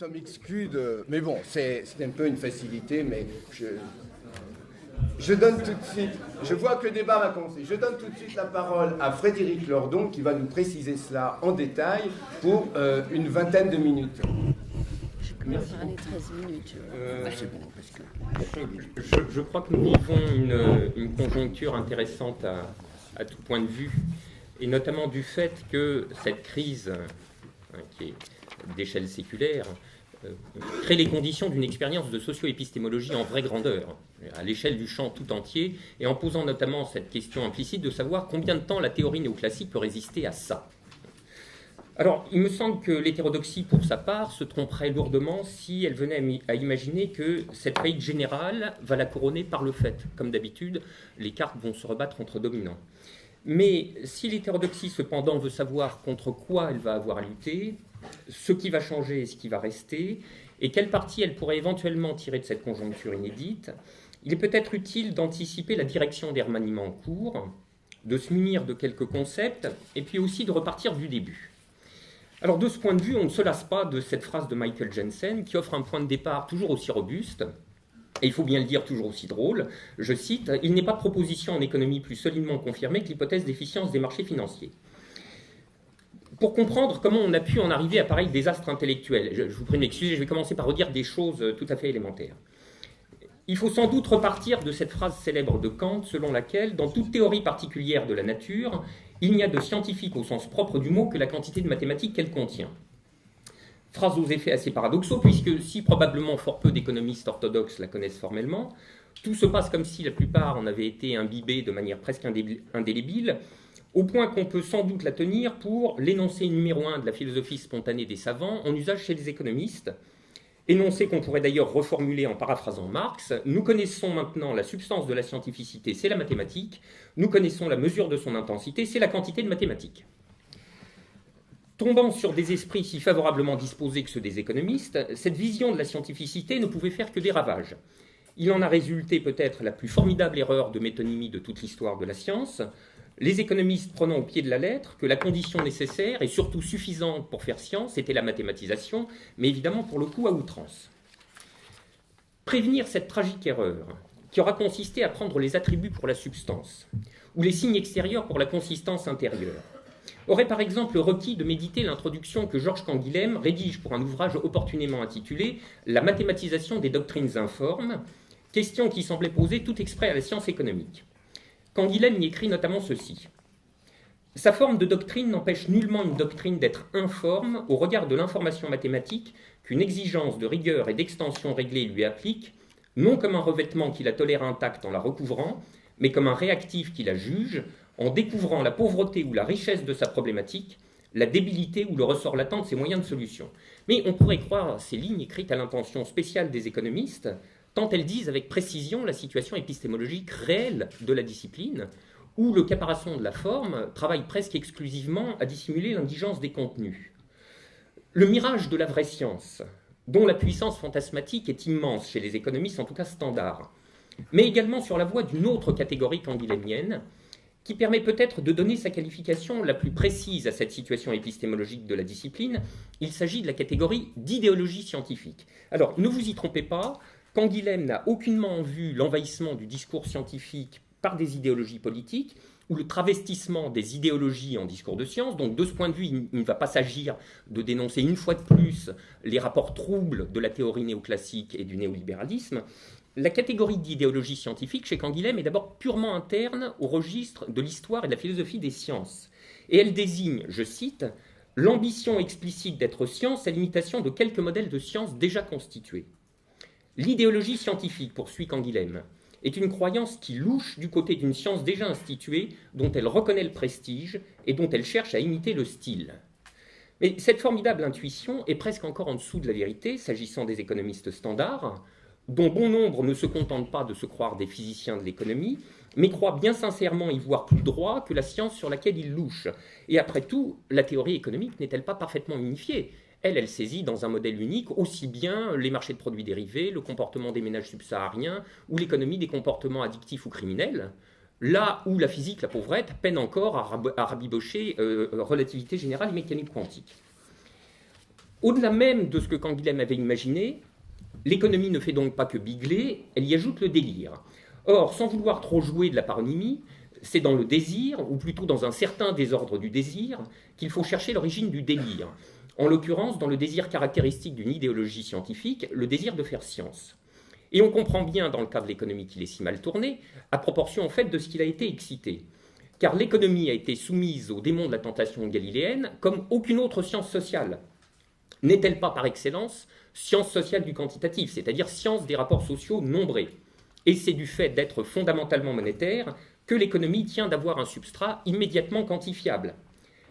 sommes exclus de... Mais bon, c'est un peu une facilité, mais je donne tout de suite... Je vois que le débat va commencer. Je donne tout de suite la parole à Frédéric Lordon, qui va nous préciser cela en détail pour une vingtaine de minutes. Merci. Parler 13 minutes. C'est bon, parce que... je crois que nous vivons une conjoncture intéressante à tout point de vue, et notamment du fait que cette crise, qui est d'échelle séculaire, crée les conditions d'une expérience de socio-épistémologie en vraie grandeur, à l'échelle du champ tout entier, et en posant notamment cette question implicite de savoir combien de temps la théorie néoclassique peut résister à ça. Alors, il me semble que l'hétérodoxie, pour sa part, se tromperait lourdement si elle venait à imaginer que cette faillite générale va la couronner par le fait. Comme d'habitude, les cartes vont se rebattre entre dominants. Mais si l'hétérodoxie, cependant, veut savoir contre quoi elle va avoir à lutter, ce qui va changer et ce qui va rester, et quelle partie elle pourrait éventuellement tirer de cette conjoncture inédite, il est peut-être utile d'anticiper la direction des remaniements en cours, de se munir de quelques concepts, et puis aussi de repartir du début. Alors, de ce point de vue, on ne se lasse pas de cette phrase de Michael Jensen qui offre un point de départ toujours aussi robuste, et il faut bien le dire, toujours aussi drôle. Je cite, « Il n'est pas de proposition en économie plus solidement confirmée que l'hypothèse d'efficience des marchés financiers. » Pour comprendre comment on a pu en arriver à pareil désastre intellectuel, je vous prie de m'excuser, je vais commencer par redire des choses tout à fait élémentaires. Il faut sans doute repartir de cette phrase célèbre de Kant selon laquelle, dans toute théorie particulière de la nature, il n'y a de scientifique au sens propre du mot que la quantité de mathématiques qu'elle contient. Phrase aux effets assez paradoxaux, puisque si probablement fort peu d'économistes orthodoxes la connaissent formellement, tout se passe comme si la plupart en avaient été imbibés de manière presque indélébile, au point qu'on peut sans doute la tenir pour l'énoncé numéro 1 de la philosophie spontanée des savants en usage chez les économistes, énoncé qu'on pourrait d'ailleurs reformuler en paraphrasant Marx. Nous connaissons maintenant la substance de la scientificité, c'est la mathématique. Nous connaissons la mesure de son intensité, c'est la quantité de mathématiques. Tombant sur des esprits si favorablement disposés que ceux des économistes, cette vision de la scientificité ne pouvait faire que des ravages. Il en a résulté peut-être la plus formidable erreur de métonymie de toute l'histoire de la science, les économistes prenant au pied de la lettre que la condition nécessaire et surtout suffisante pour faire science était la mathématisation, mais évidemment pour le coup à outrance. Prévenir cette tragique erreur, qui aura consisté à prendre les attributs pour la substance, ou les signes extérieurs pour la consistance intérieure, aurait par exemple requis de méditer l'introduction que Georges Canguilhem rédige pour un ouvrage opportunément intitulé « La mathématisation des doctrines informes », question qui semblait poser tout exprès à la science économique. Canguilhem y écrit notamment ceci. « Sa forme de doctrine n'empêche nullement une doctrine d'être informe au regard de l'information mathématique qu'une exigence de rigueur et d'extension réglée lui applique, non comme un revêtement qui la tolère intacte en la recouvrant, mais comme un réactif qui la juge, en découvrant la pauvreté ou la richesse de sa problématique, la débilité ou le ressort latent de ses moyens de solution. » Mais on pourrait croire ces lignes écrites à l'intention spéciale des économistes, tant elles disent avec précision la situation épistémologique réelle de la discipline, où le caparaçon de la forme travaille presque exclusivement à dissimuler l'indigence des contenus. Le mirage de la vraie science, dont la puissance fantasmatique est immense chez les économistes, en tout cas standards, mais également sur la voie d'une autre catégorie canguilhémienne, qui permet peut-être de donner sa qualification la plus précise à cette situation épistémologique de la discipline. Il s'agit de la catégorie d'idéologie scientifique. Alors, ne vous y trompez pas, Canguilhem n'a aucunement en vue l'envahissement du discours scientifique par des idéologies politiques ou le travestissement des idéologies en discours de science. Donc, de ce point de vue, il ne va pas s'agir de dénoncer une fois de plus les rapports troubles de la théorie néoclassique et du néolibéralisme. La catégorie d'idéologie scientifique chez Canguilhem est d'abord purement interne au registre de l'histoire et de la philosophie des sciences. Et elle désigne, je cite, « l'ambition explicite d'être science à l'imitation de quelques modèles de science déjà constitués ». L'idéologie scientifique, poursuit Canguilhem, est une croyance qui louche du côté d'une science déjà instituée, dont elle reconnaît le prestige et dont elle cherche à imiter le style. Mais cette formidable intuition est presque encore en dessous de la vérité, s'agissant des économistes standards, dont bon nombre ne se contentent pas de se croire des physiciens de l'économie, mais croient bien sincèrement y voir plus droit que la science sur laquelle ils louchent. Et après tout, la théorie économique n'est-elle pas parfaitement unifiée ? Elle saisit dans un modèle unique aussi bien les marchés de produits dérivés, le comportement des ménages subsahariens ou l'économie des comportements addictifs ou criminels, là où la physique, la pauvrette, peine encore à rabibocher relativité générale et mécanique quantique. Au-delà même de ce que Canguilhem avait imaginé, l'économie ne fait donc pas que bigler, elle y ajoute le délire. Or, sans vouloir trop jouer de la paronymie, c'est dans le désir, ou plutôt dans un certain désordre du désir, qu'il faut chercher l'origine du délire. En l'occurrence, dans le désir caractéristique d'une idéologie scientifique, le désir de faire science. Et on comprend bien, dans le cas de l'économie, qu'il est si mal tourné, à proportion en fait de ce qu'il a été excité. Car l'économie a été soumise au démon de la tentation galiléenne comme aucune autre science sociale. N'est-elle pas par excellence science sociale du quantitatif, c'est-à-dire science des rapports sociaux nombrés? Et c'est du fait d'être fondamentalement monétaire que l'économie tient d'avoir un substrat immédiatement quantifiable.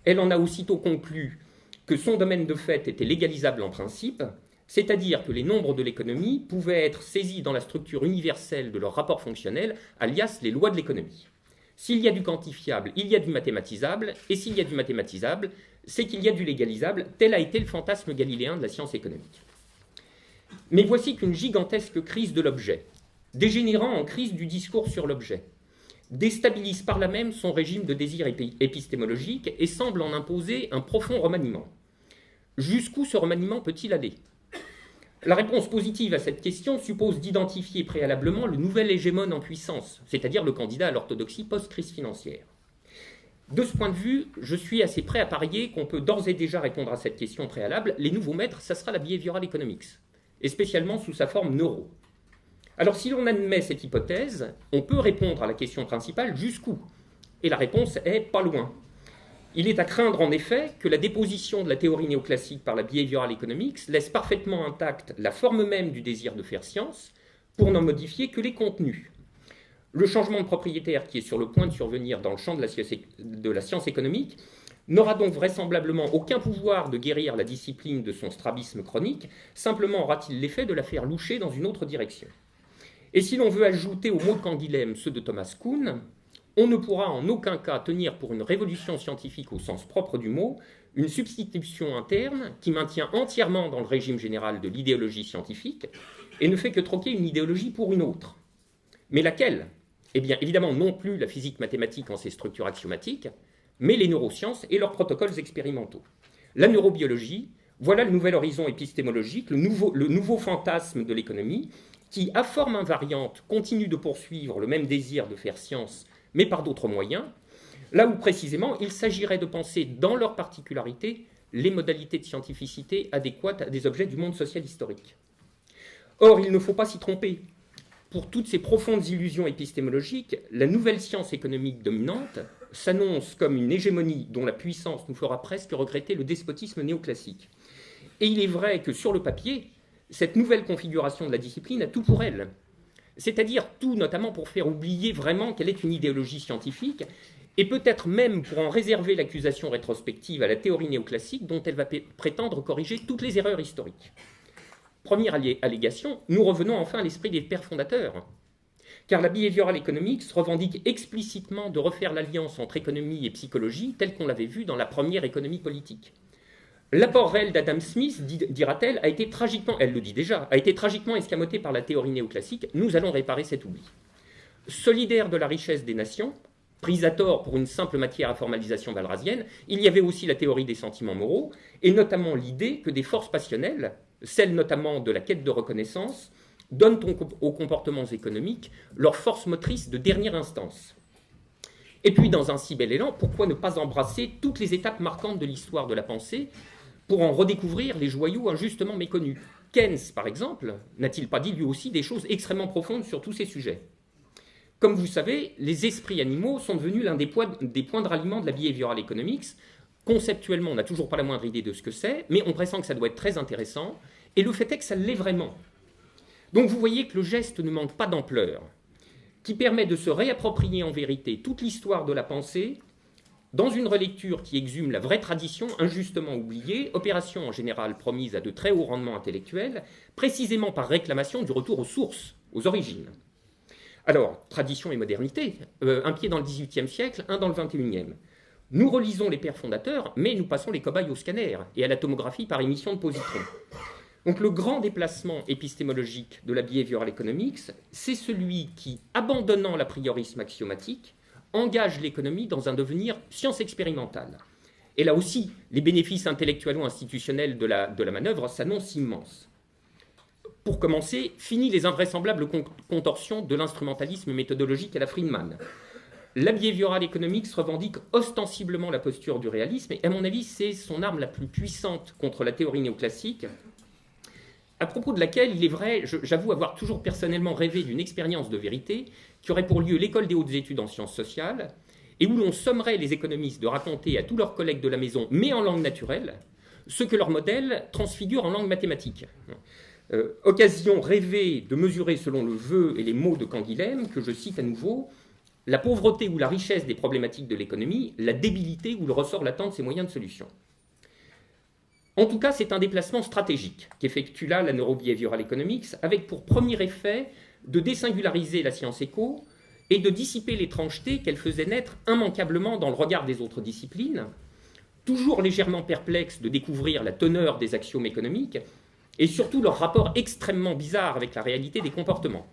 Elle en a aussitôt conclu que son domaine de fait était légalisable en principe, c'est-à-dire que les nombres de l'économie pouvaient être saisis dans la structure universelle de leur rapport fonctionnel, alias les lois de l'économie. S'il y a du quantifiable, il y a du mathématisable, et s'il y a du mathématisable, c'est qu'il y a du légalisable, tel a été le fantasme galiléen de la science économique. Mais voici qu'une gigantesque crise de l'objet, dégénérant en crise du discours sur l'objet, déstabilise par là même son régime de désir épistémologique et semble en imposer un profond remaniement. Jusqu'où ce remaniement peut-il aller? La réponse positive à cette question suppose d'identifier préalablement le nouvel hégémone en puissance, c'est-à-dire le candidat à l'orthodoxie post-crise financière. De ce point de vue, je suis assez prêt à parier qu'on peut d'ores et déjà répondre à cette question préalable. Les nouveaux maîtres, ça sera la behavioral economics, et spécialement sous sa forme neuro. Alors si l'on admet cette hypothèse, on peut répondre à la question principale jusqu'où? Et la réponse est pas loin. Il est à craindre en effet que la déposition de la théorie néoclassique par la behavioral economics laisse parfaitement intacte la forme même du désir de faire science pour n'en modifier que les contenus. Le changement de propriétaire qui est sur le point de survenir dans le champ de la science économique n'aura donc vraisemblablement aucun pouvoir de guérir la discipline de son strabisme chronique, simplement aura-t-il l'effet de la faire loucher dans une autre direction. Et si l'on veut ajouter aux mots de Canguilhem ceux de Thomas Kuhn, on ne pourra en aucun cas tenir pour une révolution scientifique au sens propre du mot une substitution interne qui maintient entièrement dans le régime général de l'idéologie scientifique et ne fait que troquer une idéologie pour une autre. Mais laquelle? Eh bien, évidemment, non plus la physique mathématique en ses structures axiomatiques, mais les neurosciences et leurs protocoles expérimentaux. La neurobiologie, voilà le nouvel horizon épistémologique, le nouveau fantasme de l'économie, qui, à forme invariante, continue de poursuivre le même désir de faire science, mais par d'autres moyens, là où précisément il s'agirait de penser dans leur particularité les modalités de scientificité adéquates à des objets du monde social historique. Or, il ne faut pas s'y tromper. Pour toutes ces profondes illusions épistémologiques, la nouvelle science économique dominante s'annonce comme une hégémonie dont la puissance nous fera presque regretter le despotisme néoclassique. Et il est vrai que sur le papier, cette nouvelle configuration de la discipline a tout pour elle. C'est-à-dire tout notamment pour faire oublier vraiment qu'elle est une idéologie scientifique, et peut-être même pour en réserver l'accusation rétrospective à la théorie néoclassique dont elle va prétendre corriger toutes les erreurs historiques. Première allégation, nous revenons enfin à l'esprit des pères fondateurs. Car la behavioral economics revendique explicitement de refaire l'alliance entre économie et psychologie telle qu'on l'avait vu dans la première économie politique. L'apport réel d'Adam Smith, dira-t-elle, a été tragiquement, elle le dit déjà, a été tragiquement escamoté par la théorie néoclassique. Nous allons réparer cet oubli. Solidaire de la richesse des nations, prise à tort pour une simple matière à formalisation walrasienne, il y avait aussi la théorie des sentiments moraux, et notamment l'idée que des forces passionnelles, celles notamment de la quête de reconnaissance, donnent aux comportements économiques leur force motrice de dernière instance. Et puis, dans un si bel élan, pourquoi ne pas embrasser toutes les étapes marquantes de l'histoire de la pensée pour en redécouvrir les joyaux injustement méconnus? Keynes, par exemple, n'a-t-il pas dit lui aussi des choses extrêmement profondes sur tous ces sujets? Comme vous savez, les esprits animaux sont devenus l'un des points de ralliement de la behavioral economics. Conceptuellement, on n'a toujours pas la moindre idée de ce que c'est, mais on pressent que ça doit être très intéressant, et le fait est que ça l'est vraiment. Donc vous voyez que le geste ne manque pas d'ampleur, qui permet de se réapproprier en vérité toute l'histoire de la pensée dans une relecture qui exhume la vraie tradition injustement oubliée, opération en général promise à de très hauts rendements intellectuels, précisément par réclamation du retour aux sources, aux origines. Alors, tradition et modernité, un pied dans le XVIIIe siècle, un dans le XXIe. Nous relisons les pères fondateurs, mais nous passons les cobayes au scanner et à la tomographie par émission de positrons. Donc le grand déplacement épistémologique de la behavioral economics, c'est celui qui, abandonnant l'apriorisme axiomatique, engage l'économie dans un devenir science expérimentale. Et là aussi, les bénéfices intellectuels ou institutionnels de la manœuvre s'annoncent immenses. Pour commencer, fini les invraisemblables contorsions de l'instrumentalisme méthodologique à la Friedman. La behavioral economics revendique ostensiblement la posture du réalisme, et à mon avis, c'est son arme la plus puissante contre la théorie néoclassique, à propos de laquelle, il est vrai, j'avoue avoir toujours personnellement rêvé d'une expérience de vérité qui aurait pour lieu l'école des hautes études en sciences sociales, et où l'on sommerait les économistes de raconter à tous leurs collègues de la maison, mais en langue naturelle, ce que leur modèle transfigure en langue mathématique. Occasion rêvée de mesurer selon le vœu et les mots de Canguilhem, que je cite à nouveau, la pauvreté ou la richesse des problématiques de l'économie, la débilité ou le ressort latent de ses moyens de solution. En tout cas, c'est un déplacement stratégique qu'effectue là la neurobehavioral economics, avec pour premier effet de désingulariser la science éco et de dissiper l'étrangeté qu'elle faisait naître immanquablement dans le regard des autres disciplines, toujours légèrement perplexes de découvrir la teneur des axiomes économiques, et surtout leur rapport extrêmement bizarre avec la réalité des comportements.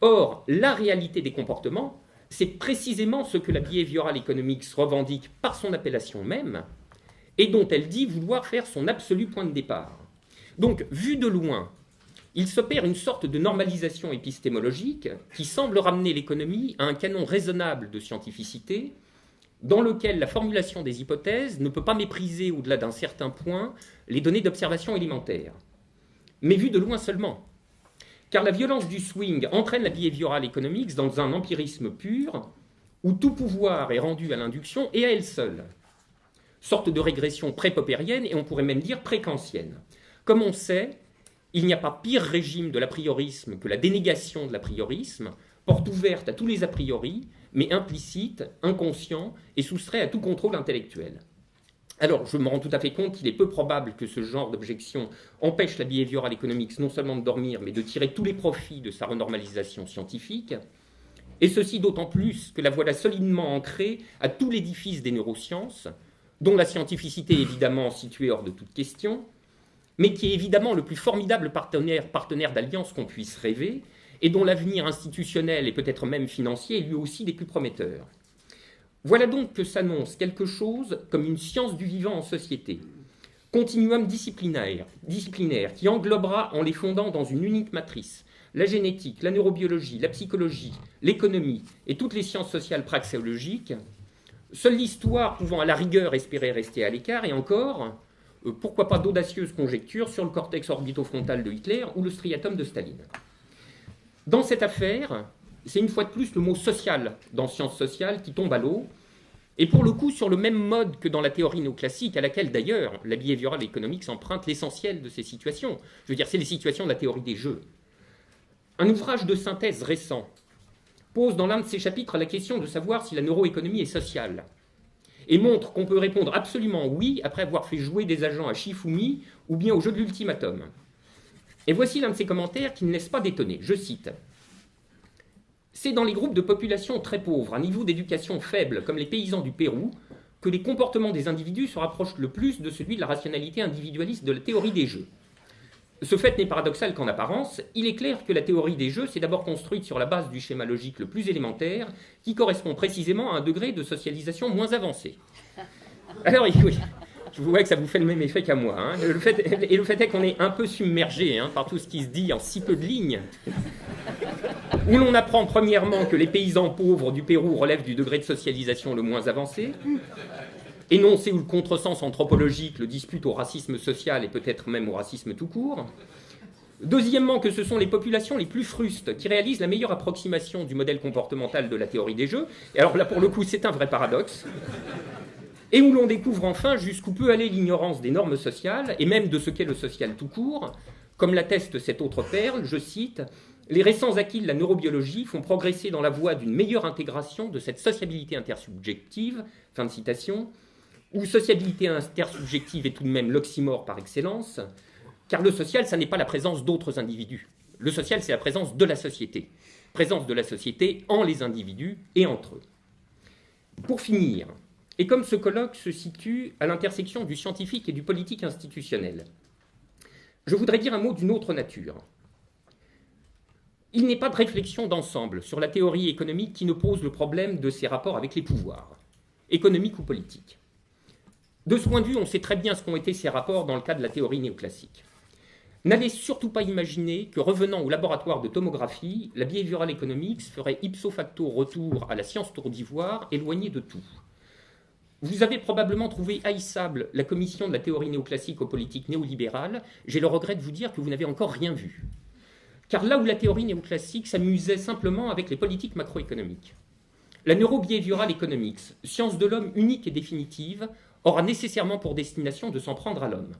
Or, la réalité des comportements, c'est précisément ce que la behavioral economics revendique par son appellation même, et dont elle dit vouloir faire son absolu point de départ. Donc, vu de loin, il s'opère une sorte de normalisation épistémologique qui semble ramener l'économie à un canon raisonnable de scientificité, dans lequel la formulation des hypothèses ne peut pas mépriser au-delà d'un certain point les données d'observation élémentaires. Mais vu de loin seulement. Car la violence du swing entraîne la behavioral economics dans un empirisme pur, où tout pouvoir est rendu à l'induction et à elle seule. Sorte de régression pré-popérienne et on pourrait même dire pré-kantienne. Comme on sait, il n'y a pas pire régime de l'apriorisme que la dénégation de l'apriorisme, porte ouverte à tous les a priori, mais implicite, inconscient et soustrait à tout contrôle intellectuel. Alors, je me rends tout à fait compte qu'il est peu probable que ce genre d'objection empêche la behavioral economics non seulement de dormir, mais de tirer tous les profits de sa renormalisation scientifique, et ceci d'autant plus que la voilà solidement ancrée à tout l'édifice des neurosciences, dont la scientificité est évidemment située hors de toute question, mais qui est évidemment le plus formidable partenaire d'alliance qu'on puisse rêver, et dont l'avenir institutionnel et peut-être même financier est lui aussi des plus prometteurs. Voilà donc que s'annonce quelque chose comme une science du vivant en société, continuum disciplinaire qui englobera, en les fondant dans une unique matrice, la génétique, la neurobiologie, la psychologie, l'économie et toutes les sciences sociales praxéologiques, seule l'histoire pouvant à la rigueur espérer rester à l'écart, et encore, pourquoi pas d'audacieuses conjectures sur le cortex orbitofrontal de Hitler ou le striatum de Staline. Dans cette affaire, c'est une fois de plus le mot social dans sciences sociales qui tombe à l'eau, et pour le coup sur le même mode que dans la théorie néoclassique, à laquelle d'ailleurs la behavioral economics emprunte l'essentiel de ces situations. Je veux dire, c'est les situations de la théorie des jeux. Un ouvrage de synthèse récent pose dans l'un de ses chapitres la question de savoir si la neuroéconomie est sociale, et montre qu'on peut répondre absolument oui après avoir fait jouer des agents à Shifumi ou bien au jeu de l'ultimatum. Et voici l'un de ses commentaires qui ne laisse pas d'étonner. Je cite. « C'est dans les groupes de population très pauvres, à niveau d'éducation faible, comme les paysans du Pérou, que les comportements des individus se rapprochent le plus de celui de la rationalité individualiste de la théorie des jeux. Ce fait n'est paradoxal qu'en apparence, il est clair que la théorie des jeux s'est d'abord construite sur la base du schéma logique le plus élémentaire, qui correspond précisément à un degré de socialisation moins avancé. » Alors, oui, je vois que ça vous fait le même effet qu'à moi. Hein. Le fait est qu'on est un peu submergé par tout ce qui se dit en si peu de lignes, où l'on apprend premièrement que les paysans pauvres du Pérou relèvent du degré de socialisation le moins avancé, énoncé où le contresens anthropologique le dispute au racisme social et peut-être même au racisme tout court. Deuxièmement, que ce sont les populations les plus frustes qui réalisent la meilleure approximation du modèle comportemental de la théorie des jeux. Et alors là, pour le coup, c'est un vrai paradoxe. Et où l'on découvre enfin jusqu'où peut aller l'ignorance des normes sociales, et même de ce qu'est le social tout court, comme l'atteste cette autre perle, je cite, « Les récents acquis de la neurobiologie font progresser dans la voie d'une meilleure intégration de cette sociabilité intersubjective », fin de citation, où sociabilité intersubjective est tout de même l'oxymore par excellence, car le social, ça n'est pas la présence d'autres individus. Le social, c'est la présence de la société. Présence de la société en les individus et entre eux. Pour finir, et comme ce colloque se situe à l'intersection du scientifique et du politique institutionnel, je voudrais dire un mot d'une autre nature. Il n'est pas de réflexion d'ensemble sur la théorie économique qui ne pose le problème de ses rapports avec les pouvoirs, économiques ou politiques. De ce point de vue, on sait très bien ce qu'ont été ces rapports dans le cas de la théorie néoclassique. N'allez surtout pas imaginer que, revenant au laboratoire de tomographie, la behavioral economics ferait ipso facto retour à la science tour d'ivoire, éloignée de tout. Vous avez probablement trouvé haïssable la commission de la théorie néoclassique aux politiques néolibérales. J'ai le regret de vous dire que vous n'avez encore rien vu. Car là où la théorie néoclassique s'amusait simplement avec les politiques macroéconomiques, la neurobehavioral economics, science de l'homme unique et définitive, aura nécessairement pour destination de s'en prendre à l'homme.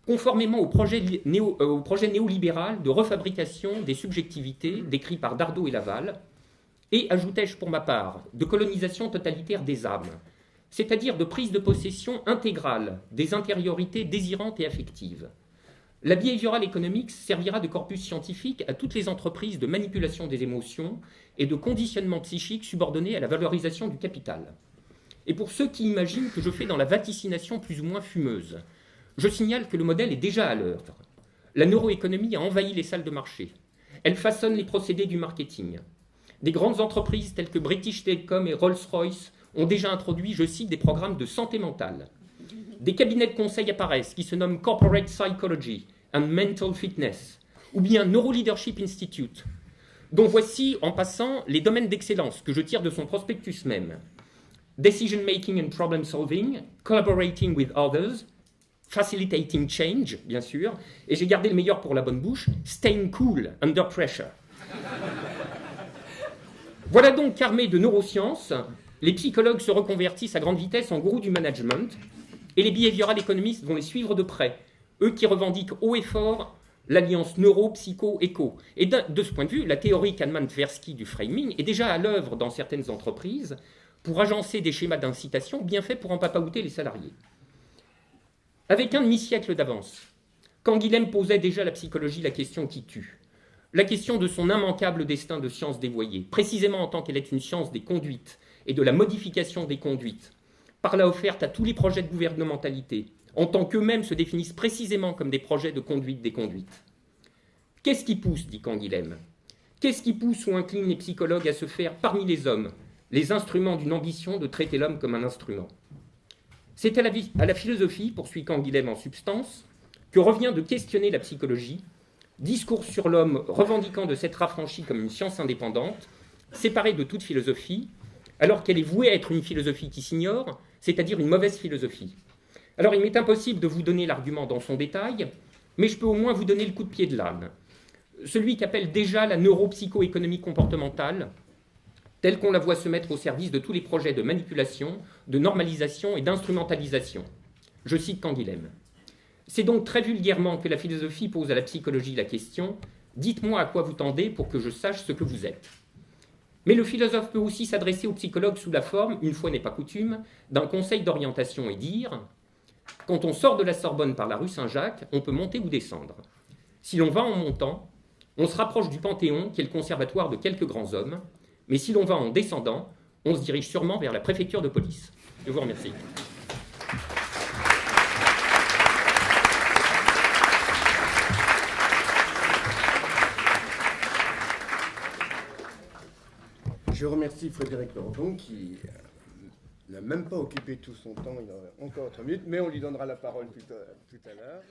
Conformément au projet néolibéral de refabrication des subjectivités décrit par Dardot et Laval, et, ajoutais-je pour ma part, de colonisation totalitaire des âmes, c'est-à-dire de prise de possession intégrale des intériorités désirantes et affectives. La behavioral economics servira de corpus scientifique à toutes les entreprises de manipulation des émotions et de conditionnement psychique subordonnés à la valorisation du capital. Et pour ceux qui imaginent que je fais dans la vaticination plus ou moins fumeuse, je signale que le modèle est déjà à l'œuvre. La neuroéconomie a envahi les salles de marché. Elle façonne les procédés du marketing. Des grandes entreprises telles que British Telecom et Rolls-Royce ont déjà introduit, je cite, des programmes de santé mentale. Des cabinets de conseil apparaissent qui se nomment Corporate Psychology and Mental Fitness, ou bien Neuroleadership Institute, dont voici, en passant, les domaines d'excellence que je tire de son prospectus même. Decision Making and Problem Solving, Collaborating with Others, Facilitating Change, bien sûr, et j'ai gardé le meilleur pour la bonne bouche, Staying Cool Under Pressure. Voilà donc qu'armés de neurosciences, les psychologues se reconvertissent à grande vitesse en gourous du management, et les behavioral economistes vont les suivre de près, eux qui revendiquent haut et fort l'alliance neuro-psycho-éco. Et de ce point de vue, la théorie Kahneman-Tversky du framing est déjà à l'œuvre dans certaines entreprises pour agencer des schémas d'incitation bien faits pour empapaouter les salariés. Avec un demi-siècle d'avance, Canguilhem posait déjà à la psychologie la question qui tue, la question de son immanquable destin de science dévoyée, précisément en tant qu'elle est une science des conduites et de la modification des conduites, par la offerte à tous les projets de gouvernementalité, en tant qu'eux-mêmes se définissent précisément comme des projets de conduite des conduites. Qu'est-ce qui pousse, dit Canguilhem, qu'est-ce qui pousse ou incline les psychologues à se faire, parmi les hommes, les instruments d'une ambition de traiter l'homme comme un instrument? C'est à la philosophie, poursuit Canguilhem en substance, que revient de questionner la psychologie, discours sur l'homme revendiquant de s'être affranchi comme une science indépendante, séparée de toute philosophie, alors qu'elle est vouée à être une philosophie qui s'ignore, c'est-à-dire une mauvaise philosophie. Alors il m'est impossible de vous donner l'argument dans son détail, mais je peux au moins vous donner le coup de pied de l'âne. Celui qu'appelle déjà la neuropsycho-économie comportementale, telle qu'on la voit se mettre au service de tous les projets de manipulation, de normalisation et d'instrumentalisation. Je cite Canguilhem. C'est donc très vulgairement que la philosophie pose à la psychologie la question « Dites-moi à quoi vous tendez pour que je sache ce que vous êtes ». Mais le philosophe peut aussi s'adresser au psychologue sous la forme, une fois n'est pas coutume, d'un conseil d'orientation et dire « Quand on sort de la Sorbonne par la rue Saint-Jacques, on peut monter ou descendre. Si l'on va en montant, on se rapproche du Panthéon, qui est le conservatoire de quelques grands hommes, mais si l'on va en descendant, on se dirige sûrement vers la préfecture de police. » Je vous remercie. Je remercie Frédéric Lordon qui n'a même pas occupé tout son temps, il en a encore 3 minutes, mais on lui donnera la parole tout à l'heure.